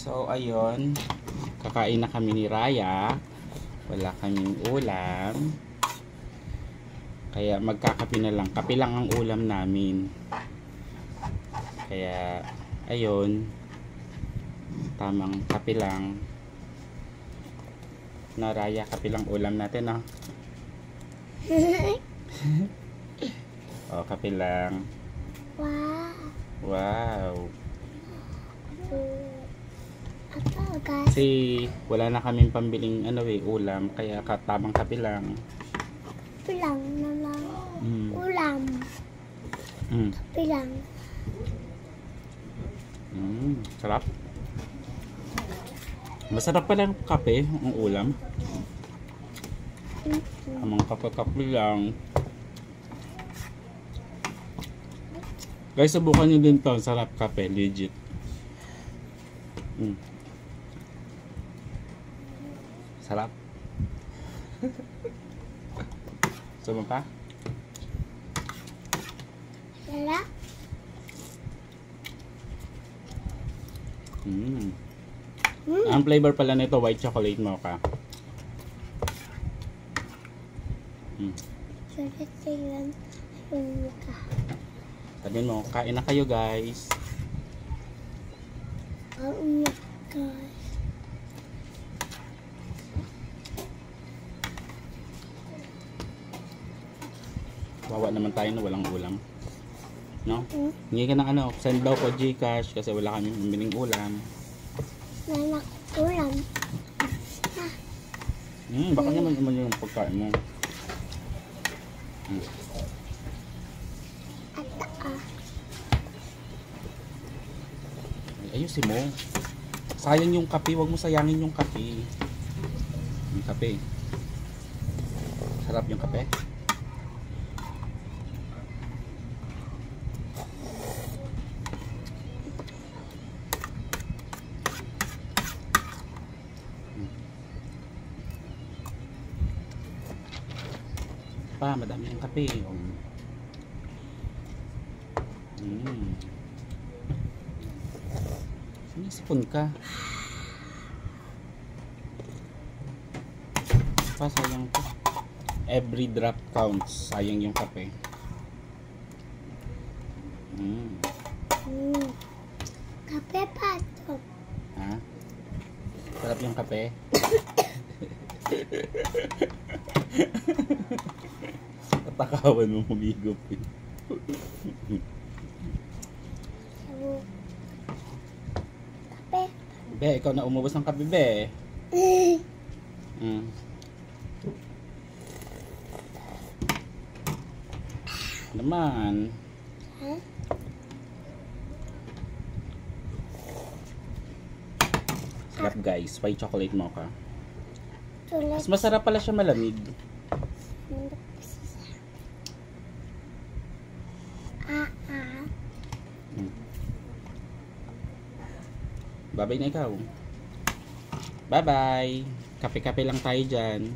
So, ayun. Kakain na kami ni Raya. Wala kaming ulam. Kaya magkakape na lang. Kape lang ang ulam namin. Kaya, ayun. Tamang kape lang. Na Raya, kape lang ulam natin, no? Oh, kape lang. Wow. Wow. Kasi Kasi wala na kaming pambiling ulam, kaya tamang kape lang. lang na lang. Ulam. Mm. Kape lang. Sarap. Masarap pala ang kape, ang ulam. Ang mga kape-kape lang. Guys, subukan nyo din to. Sarap kape, legit. Sarap. Sama pa? Lala. Ang flavor pala nito, white chocolate mocha. Sulit silang yung mukha. Sabihin mo, kain na kayo guys. Oh my gosh. Wawa naman tayo na walang ulam. No? Hindi ka ng send daw ko Gcash kasi wala kami biling ulam. Nanak ulam. Baka naman yung pagkain mo. Ayusin mo. Sayang yung kape, wag mo sayangin yung kape. Yung kape. Sarap yung kape. Pa, madami yung kape. Sinisipon ka. Pa, sayang ko. Every drop counts. Sayang yung kape. Kape pa ito. Ha? Sarap yung kape. Tatakawan mo humigop eh. Kape. Be, ikaw na umubos ng kape, be. Naman. Huh? Sarap guys, white chocolate mocha. Sulit. Mas masarap pala siya malamig. Bye-bye na ikaw. Bye-bye. Kape-kape lang tayo dyan.